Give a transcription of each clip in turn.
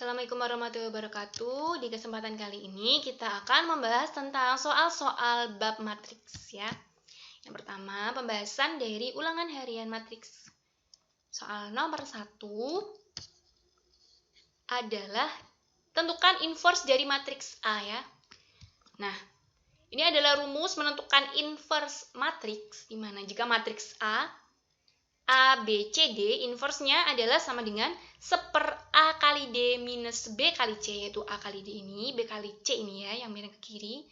Assalamualaikum warahmatullahi wabarakatuh. Di kesempatan kali ini kita akan membahas tentang soal-soal bab matriks ya. Yang pertama, pembahasan dari ulangan harian matriks. Soal nomor 1 adalah tentukan inverse dari matriks A ya. Nah, ini adalah rumus menentukan inverse matriks, di mana jika matriks A, B, C, D, inverse-nya adalah sama dengan 1/A kali D minus B kali C, yaitu A kali D ini, B kali C ini ya, yang miring ke kiri,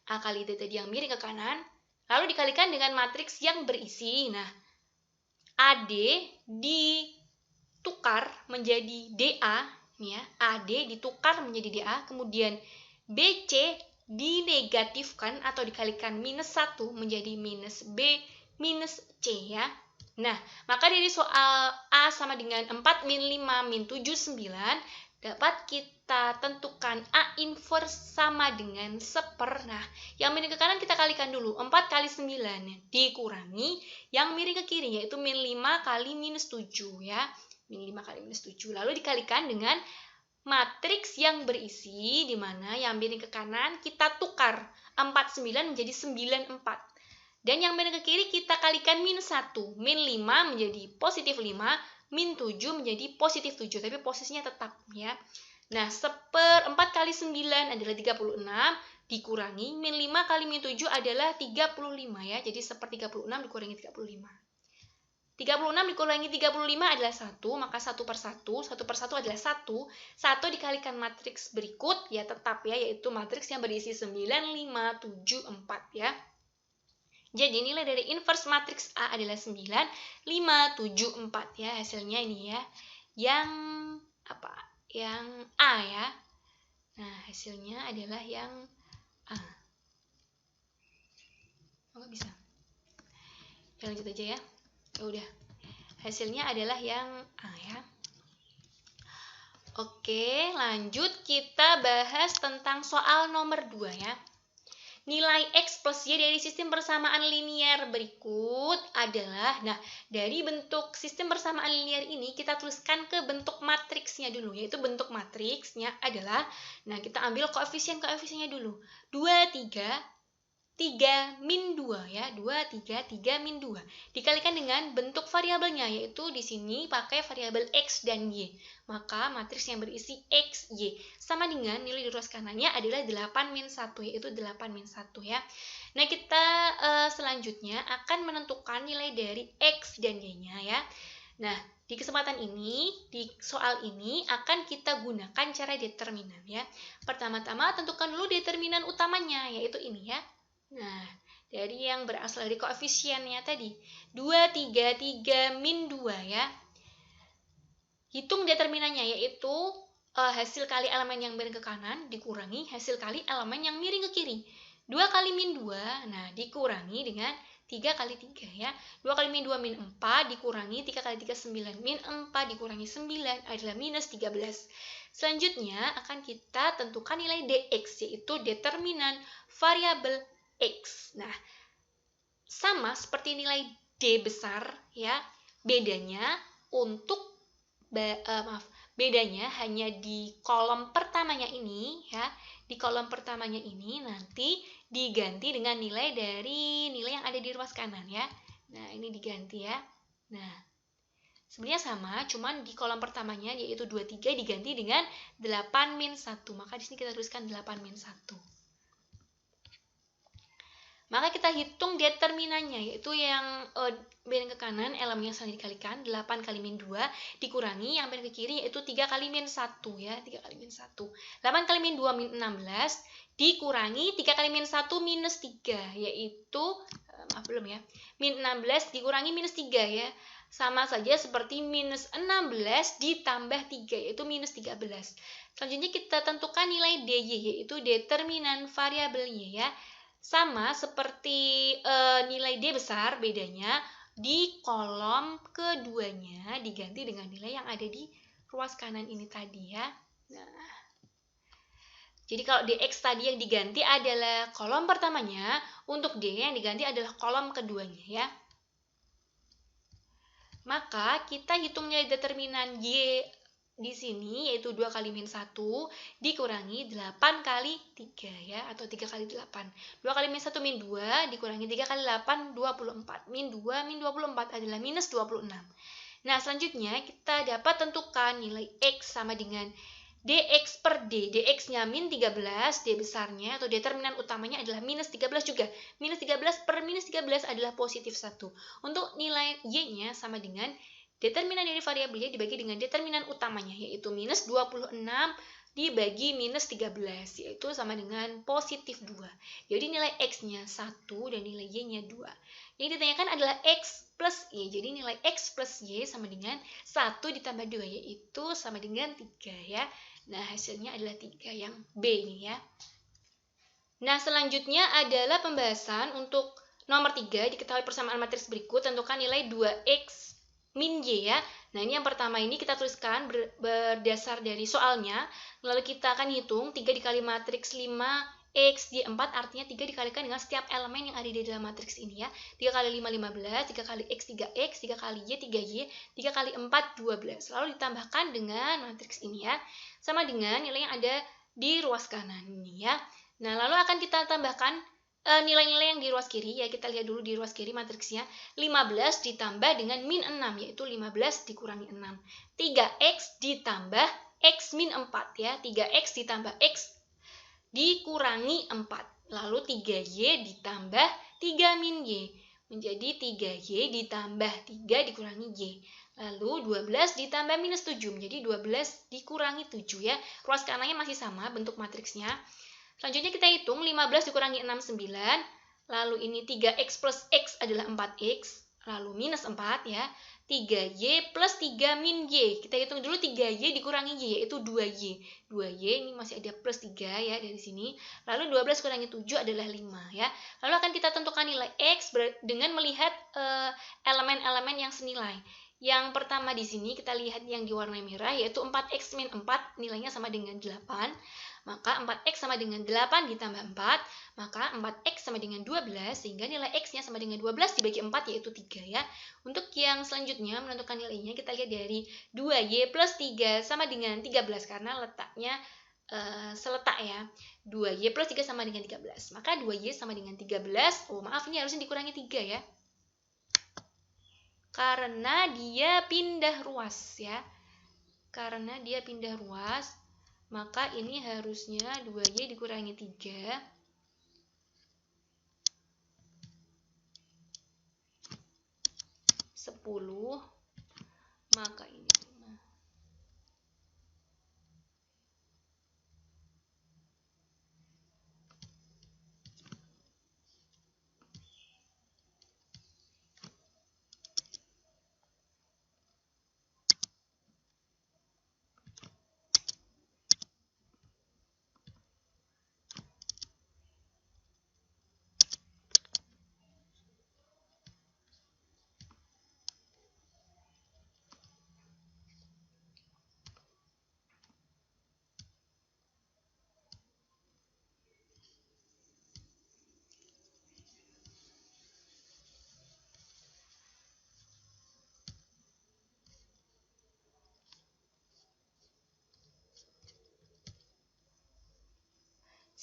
A kali D tadi yang miring ke kanan, lalu dikalikan dengan matriks yang berisi, nah, AD ditukar menjadi DA, ini ya, AD ditukar menjadi DA, kemudian BC dinegatifkan atau dikalikan minus 1 menjadi minus B minus C ya. Nah, maka dari soal A sama dengan 4 min 5 min 7, 9 dapat kita tentukan A inverse sama dengan 1/. Nah, yang miring ke kanan kita kalikan dulu. 4 kali 9 dikurangi yang miring ke kiri, yaitu min 5 kali minus 7 ya. Min 5 kali minus 7. Lalu dikalikan dengan matriks yang berisi, di mana yang miring ke kanan kita tukar 49 menjadi 94. Dan yang miring ke kiri kita kalikan min 1. Min 5 menjadi positif 5, min 7 menjadi positif 7. Tapi posisinya tetap ya. Nah, 4 kali 9 adalah 36, dikurangi min 5 kali min 7 adalah 35 ya. Jadi 1/36 dikurangi 35. 36 dikurangi 35 adalah 1, maka 1/1, 1/1 adalah 1. 1 dikalikan matriks berikut, ya tetap ya, yaitu matriks yang berisi 9, 5, 7, 4 ya. Jadi nilai dari inverse matriks A adalah 9, 5, 7, 4 ya. Hasilnya ini ya. Yang apa? Yang A ya. Nah, hasilnya adalah yang A. Oh, bisa. Ya, lanjut aja ya. Ya udah. Hasilnya adalah yang A ya. Oke, lanjut kita bahas tentang soal nomor 2 ya. Nilai X plus Y dari sistem persamaan linear berikut adalah, nah, dari bentuk sistem persamaan linear ini kita tuliskan ke bentuk matriksnya dulu, yaitu bentuk matriksnya adalah, nah, kita ambil koefisien-koefisiennya dulu, 2, 3 min 2 ya, 2, 3 min 2 dikalikan dengan bentuk variabelnya, yaitu di sini pakai variabel X dan Y, maka matriks yang berisi X, Y sama dengan nilai di ruas kanannya adalah 8 min 1, yaitu 8 min 1 ya. Nah, kita selanjutnya akan menentukan nilai dari X dan Y-nya ya. Nah, di kesempatan ini, di soal ini akan kita gunakan cara determinan ya. Pertama-tama tentukan dulu determinan utamanya, yaitu ini ya. Nah, dari yang berasal dari koefisiennya tadi, 2, 3 min 2 ya. Hitung determinannya, yaitu hasil kali elemen yang miring ke kanan dikurangi hasil kali elemen yang miring ke kiri. 2 kali min 2, nah dikurangi dengan 3 kali 3 ya. 2 kali min 2 min 4 dikurangi 3 kali 3 9. Min 4 dikurangi 9 adalah minus 13. Selanjutnya akan kita tentukan nilai dx, yaitu determinan variabel X. Nah, sama seperti nilai D besar ya. Bedanya bedanya hanya di kolom pertamanya ini ya. Di kolom pertamanya ini nanti diganti dengan nilai dari nilai yang ada di ruas kanan ya. Nah, ini diganti ya. Nah, sebenarnya sama, cuman di kolom pertamanya yaitu 23 diganti dengan 8 min 1. Maka di sini kita tuliskan 8 min 1. Maka kita hitung determinannya, yaitu yang miring ke kanan, elemen yang saling dikalikan, 8 kali min 2, dikurangi yang miring ke kiri, yaitu 3 kali min 1 ya, 3 kali min 1. 8 kali min 2 min 16, dikurangi 3 kali min 1 minus 3, yaitu, belum ya, min 16 dikurangi minus 3 ya, sama saja seperti minus 16 ditambah 3, yaitu minus 13. Selanjutnya kita tentukan nilai DY, yaitu determinan variabel Y ya. Sama seperti nilai D besar, bedanya di kolom keduanya diganti dengan nilai yang ada di ruas kanan ini tadi ya. Nah, jadi kalau dx tadi yang diganti adalah kolom pertamanya, untuk D yang diganti adalah kolom keduanya ya. Maka kita hitung nilai determinan Y di sini yaitu 2 kali min 1 dikurangi 8 kali 3 ya, atau 3 kali 8. 2 kali min 1 min 2 dikurangi 3 kali 8 24. Min 2 min 24 adalah minus 26. Nah, selanjutnya kita dapat tentukan nilai X sama dengan dx per d. Dx-nya min 13, d besarnya atau determinan utamanya adalah minus 13 juga. Minus 13 per minus 13 adalah positif 1. Untuk nilai y-nya sama dengan determinan dari variabel y dibagi dengan determinan utamanya, yaitu minus 26 dibagi minus 13, yaitu sama dengan positif 2. Jadi nilai x-nya 1 dan nilai y-nya 2. Yang ditanyakan adalah x plus y. Jadi nilai x plus y sama dengan 1 ditambah 2, yaitu sama dengan 3 ya. Nah, hasilnya adalah 3 yang B ini ya. Nah, selanjutnya adalah pembahasan untuk nomor 3, diketahui persamaan matriks berikut, tentukan nilai 2x min y ya. Nah, ini yang pertama ini kita tuliskan berdasar dari soalnya. Lalu kita akan hitung 3 dikali matriks 5x y 4, artinya 3 dikalikan dengan setiap elemen yang ada di dalam matriks ini ya. 3 kali 5, 15, 3 kali x, 3x, 3 kali y, 3y, 3 kali 4, 12. Lalu ditambahkan dengan matriks ini ya, sama dengan nilai yang ada di ruas kanan ini ya. Nah, lalu akan kita tambahkan nilai-nilai yang di ruas kiri ya. Kita lihat dulu di ruas kiri matriksnya. 15 ditambah dengan min 6, yaitu 15 dikurangi 6. 3x ditambah x min 4 ya. 3x ditambah x dikurangi 4. Lalu 3y ditambah 3 min y. Menjadi 3y ditambah 3 dikurangi y. Lalu 12 ditambah minus 7. Menjadi 12 dikurangi 7 ya. Ruas kanannya masih sama bentuk matriksnya. Selanjutnya kita hitung 15 dikurangi 6, 9. Lalu ini 3x plus x adalah 4x. Lalu minus 4 ya. 3y plus 3 min y. Kita hitung dulu 3y dikurangi y, yaitu 2y. 2y ini masih ada plus 3 ya dari sini. Lalu 12 kurangi 7 adalah 5 ya. Lalu akan kita tentukan nilai x dengan melihat elemen-elemen yang senilai. Yang pertama di sini kita lihat yang diwarnai merah, yaitu 4x min 4 nilainya sama dengan 8. Maka 4x sama dengan 8 ditambah 4, maka 4x sama dengan 12, sehingga nilai x-nya sama dengan 12 dibagi 4, yaitu 3 ya. Untuk yang selanjutnya menentukan nilainya, kita lihat dari 2y plus 3 sama dengan 13, karena letaknya seletak ya. 2y plus 3 sama dengan 13, maka 2y sama dengan 13, oh maaf ini harusnya dikurangi 3 ya. Karena dia pindah ruas ya. Karena dia pindah ruas, maka ini harusnya 2y dikurangi 3. 10. Maka ini 5.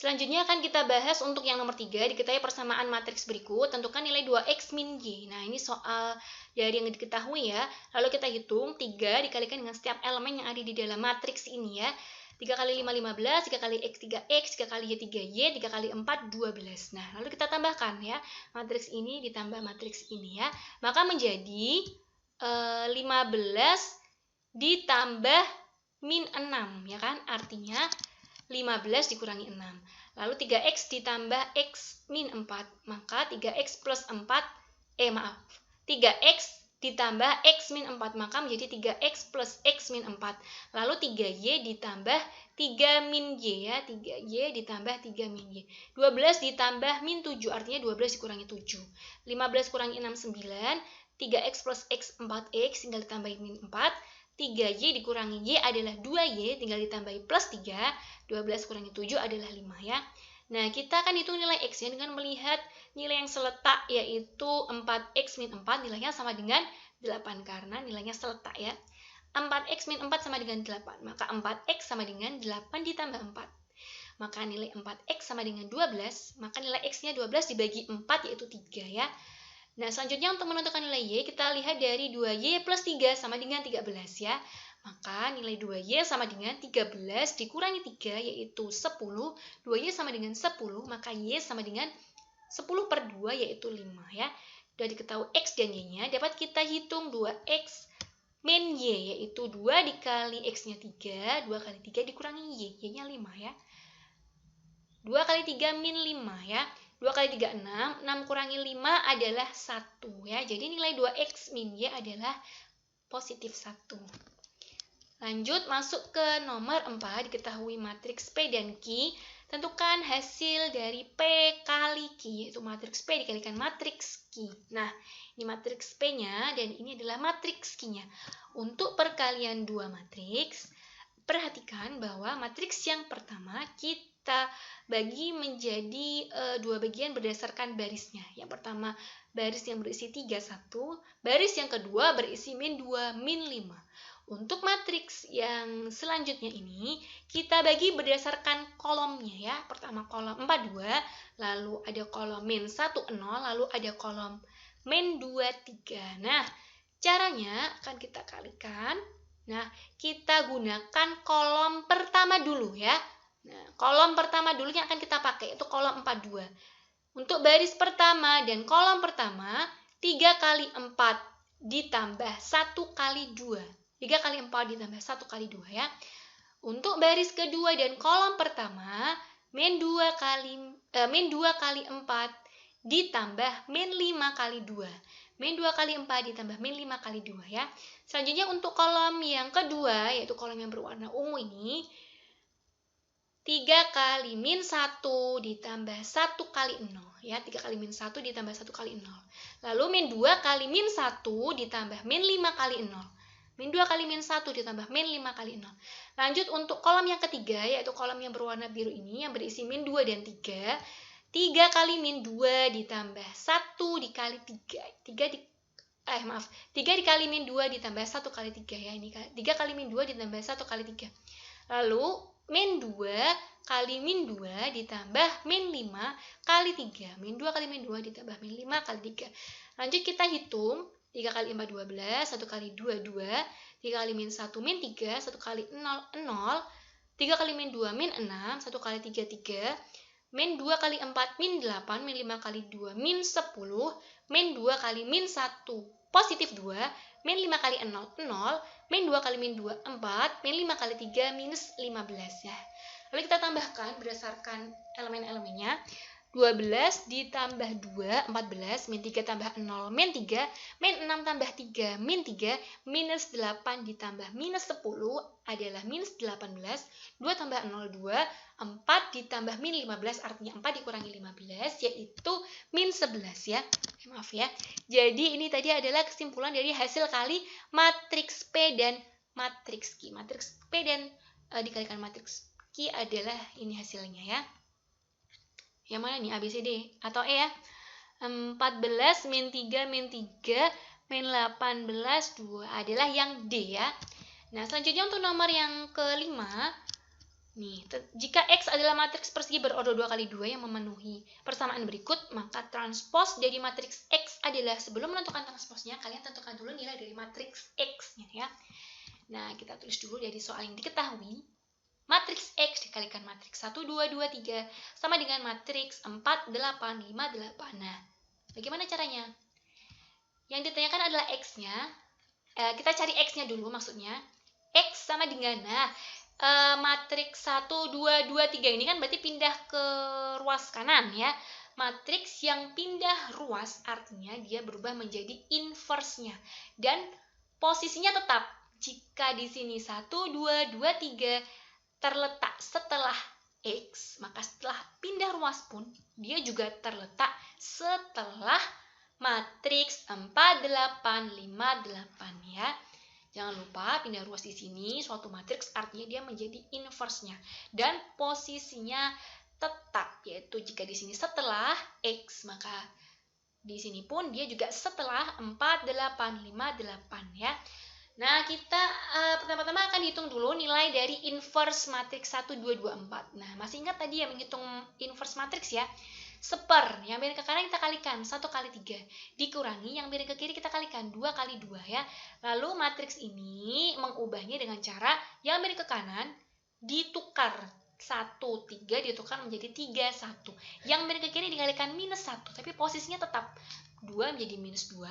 Selanjutnya akan kita bahas untuk yang nomor 3, diketahui persamaan matriks berikut, tentukan nilai 2x min y. Nah, ini soal dari yang diketahui ya. Lalu kita hitung 3 dikalikan dengan setiap elemen yang ada di dalam matriks ini ya. 3 kali 5, 15, 3 kali x, 3x, 3 kali y, 3y, 3 kali 4, 12. Nah, lalu kita tambahkan ya. Matriks ini ditambah matriks ini ya. Maka menjadi 15 ditambah min 6 ya kan. Artinya 15 dikurangi 6. Lalu 3x ditambah x min 4. Maka 3x plus 4, 3x ditambah x min 4. Maka menjadi 3x plus x min 4. Lalu 3y ditambah 3 min y ya. 3y ditambah 3 min y. 12 ditambah min 7. Artinya 12 dikurangi 7. 15 kurangi 6, 9. 3x plus x 4x tinggal ditambahin min 4. 3y dikurangi y adalah 2y, tinggal ditambahi plus 3, 12 kurangi 7 adalah 5 ya. Nah, kita akan hitung nilai x-nya dengan melihat nilai yang seletak, yaitu 4x min 4, nilainya sama dengan 8, karena nilainya seletak ya. 4x min 4 sama dengan 8. Maka 4x sama dengan 8 ditambah 4. Maka nilai 4x sama dengan 12. Maka nilai x-nya 12 dibagi 4 yaitu 3 ya. Nah, selanjutnya untuk menentukan nilai y, kita lihat dari 2y plus 3 sama dengan 13 ya. Maka nilai 2y sama dengan 13 dikurangi 3 yaitu 10. 2y sama dengan 10, maka y sama dengan 10 per 2 yaitu 5 ya. Sudah diketahui x dan y-nya, dapat kita hitung 2x min y yaitu 2 dikali x-nya 3, 2 kali 3 dikurangi y-nya 5 ya. 2 kali 3 min 5 ya. 2 kali 3, 6. 6 kurangi 5 adalah 1 ya. Jadi nilai 2x min y adalah positif 1. Lanjut masuk ke nomor 4, diketahui matriks P dan Q. Tentukan hasil dari P kali Q, yaitu matriks P dikalikan matriks Q. Nah, ini matriks P-nya dan ini adalah matriks Q-nya. Untuk perkalian dua matriks, perhatikan bahwa matriks yang pertama kita bagi menjadi dua bagian berdasarkan barisnya. Yang pertama baris yang berisi 3, 1. Baris yang kedua berisi min 2, min 5. Untuk matriks yang selanjutnya ini kita bagi berdasarkan kolomnya ya. Pertama kolom 4, 2. Lalu ada kolom min 1, 0. Lalu ada kolom min 2, 3. Nah, caranya akan kita kalikan. Nah, kita gunakan kolom pertama dulu ya. Nah, kolom pertama dulu yang akan kita pakai itu kolom 4, 2. Untuk baris pertama dan kolom pertama, 3 kali 4 ditambah 1 kali 2. 3 kali 4 ditambah 1 kali 2 ya. Untuk baris kedua dan kolom pertama, min 2 kali 4 ditambah min 5 kali 2. Min 2 kali 4 ditambah min 5 kali 2 ya. Selanjutnya untuk kolom yang kedua, yaitu kolom yang berwarna ungu ini, 3 kali min 1 ditambah 1 kali 0 ya. 3 kali min 1 ditambah 1 kali 0. Lalu min 2 kali min 1 ditambah min 5 kali 0. Min 2 kali min 1 ditambah min 5 kali 0. Lanjut untuk kolom yang ketiga, yaitu kolom yang berwarna biru ini yang berisi min 2 dan 3. 3 kali min 2 ditambah 1 dikali 3. 3 dikali min 2 ditambah 1 kali 3 ya. Ini 3 kali min 2 ditambah 1 kali 3. Lalu min 2 kali min 2 ditambah min 5 kali 3. Min 2 kali min 2 ditambah min 5 kali 3. Lanjut kita hitung. 3 kali 4, 12. 1 kali 2, 2. 3 kali min 1, min 3. 1 kali 0, 0. 3 kali min 2, min 6. 1 kali 3, 3. Min 2 kali 4, min 8. Min 5 kali 2, min 10. Min 2 kali min 1, positif 2. Min 5 kali 0, 0. Min 2 kali min 2, 4. Min 5 kali 3, minus 15 ya. Lalu kita tambahkan berdasarkan elemen-elemennya. 12 ditambah 2, 14, min 3 tambah 0, min 3, min 6 tambah 3, min 3, minus 8 ditambah minus 10 adalah minus 18, 2 tambah 0, 2, 4 ditambah min 15 artinya 4 dikurangi 15 yaitu min 11 ya. Maaf ya. Jadi ini tadi adalah kesimpulan dari hasil kali matriks P dan matriks Q. Matriks P dan dikalikan matriks Q adalah ini hasilnya ya. Yang mana nih? A, B, C, D atau E ya? 14 min 3 min 3 min 18 2 adalah yang D ya. Nah, selanjutnya untuk nomor yang kelima. Nih, jika X adalah matriks persegi berordo 2 kali 2 yang memenuhi persamaan berikut, maka transpos dari matriks X adalah, sebelum menentukan transposnya, kalian tentukan dulu nilai dari matriks X-nya ya. Nah, kita tulis dulu dari soal yang diketahui. Matriks X dikalikan matriks 1, 2, 2, 3 sama dengan matriks 4, 8, 5, 8. Nah, bagaimana caranya? Yang ditanyakan adalah X-nya. Kita cari X-nya dulu maksudnya. X sama dengan, matriks 1, 2, 2, 3 ini kan berarti pindah ke ruas kanan ya. Matriks yang pindah ruas artinya dia berubah menjadi inverse-nya. Dan posisinya tetap. Jika di sini 1, 2, 2, 3 terletak setelah X, maka setelah pindah ruas pun dia juga terletak setelah matriks 4, 8, 5, 8 ya. Jangan lupa pindah ruas di sini suatu matriks artinya dia menjadi inverse-nya dan posisinya tetap, yaitu jika di sini setelah X maka di sini pun dia juga setelah 4, 8, 5, 8 ya. Nah, kita pertama-tama akan hitung dulu nilai dari inverse matriks 1, 2, 2, 4. Nah, masih ingat tadi ya menghitung inverse matriks ya? Seper, yang miring ke kanan kita kalikan 1 kali 3. Dikurangi, yang miring ke kiri kita kalikan 2 kali 2 ya. Lalu matriks ini mengubahnya dengan cara yang miring ke kanan ditukar 1, 3 ditukar menjadi 3, 1. Yang miring ke kiri dikalikan minus 1, tapi posisinya tetap 2 menjadi minus 2,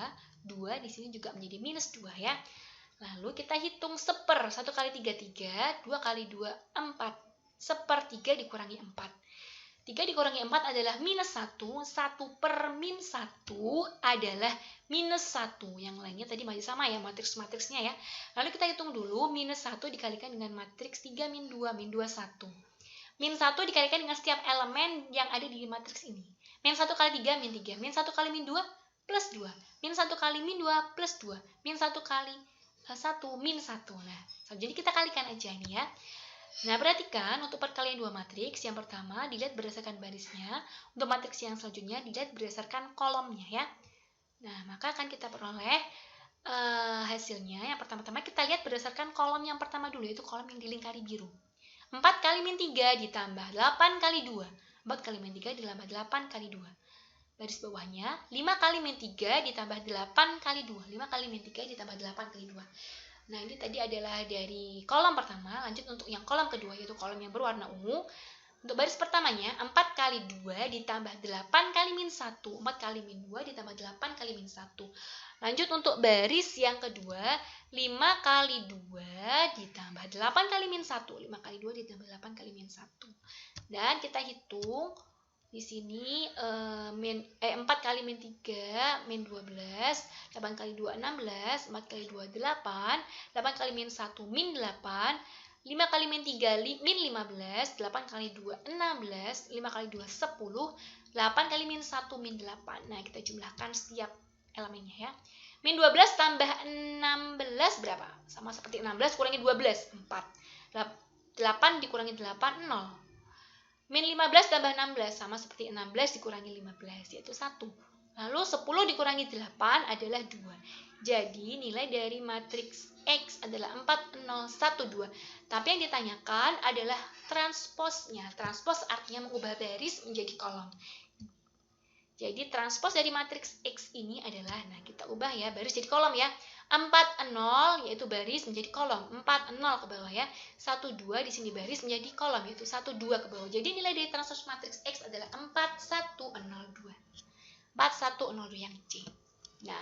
2 di sini juga menjadi minus 2 ya. Lalu kita hitung seper, 1 kali 3, 3, 2 kali 2, 4. Seper 3 dikurangi 4. 3 dikurangi 4 adalah minus 1, 1 per min 1 adalah minus 1. Yang lainnya tadi masih sama ya, matriks-matriksnya ya. Lalu kita hitung dulu, minus 1 dikalikan dengan matriks 3 min 2, min 2, 1. Min 1 dikalikan dengan setiap elemen yang ada di matriks ini. Min 1 kali 3, min 3. Min 1 kali min 2, plus 2. Min 1 kali min 2, plus 2. Min 1 kali 1, min 1. Nah, jadi kita kalikan aja ini ya. Nah, perhatikan untuk perkalian dua matriks. Yang pertama dilihat berdasarkan barisnya. Untuk matriks yang selanjutnya dilihat berdasarkan kolomnya ya. Nah, maka akan kita peroleh hasilnya. Yang pertama-tama kita lihat berdasarkan kolom yang pertama dulu, yaitu kolom yang dilingkari biru. 4 kali min 3 ditambah 8 kali 2. 4 kali min 3 ditambah 8 kali 2. Baris bawahnya 5 kali min 3 ditambah 8 kali 2. 5 kali min 3 ditambah 8 kali 2. Nah, ini tadi adalah dari kolom pertama. Lanjut untuk yang kolom kedua, yaitu kolom yang berwarna ungu. Untuk baris pertamanya 4 kali 2 ditambah 8 kali min 1. 4 kali min 2 ditambah 8 kali min 1. Lanjut untuk baris yang kedua, 5 kali 2 ditambah 8 kali min 1. 5 kali 2 ditambah 8 kali min 1. Dan kita hitung di sini 4 kali min 3 min 12, 8 kali 2 16, 4 kali 2 8, 8 kali min 1 min 8, 5 kali min 3 min 15, 8 kali 2 16, 5 kali 2 10, 8 kali min 1 min 8. Nah, kita jumlahkan setiap elemennya ya. Min 12 tambah 16 berapa? Sama seperti 16 kurangi 12, 4. 8 dikurangi 8, 0. Min 15 tambah 16 sama seperti 16 dikurangi 15, yaitu 1. Lalu 10 dikurangi 8 adalah 2. Jadi nilai dari matriks X adalah 4, 0, 1, 2. Tapi yang ditanyakan adalah transposnya. Transpos artinya mengubah baris menjadi kolom. Jadi transpos dari matriks X ini adalah, nah kita ubah ya, baris jadi kolom ya. 4, 0 yaitu baris menjadi kolom. 4, 0 ke bawah ya. 1, 2 di sini baris menjadi kolom, yaitu 1, 2 ke bawah. Jadi nilai dari transpos matriks X adalah 4, 1, 0, 2. 4, 1, 0, 2 yang C. Nah,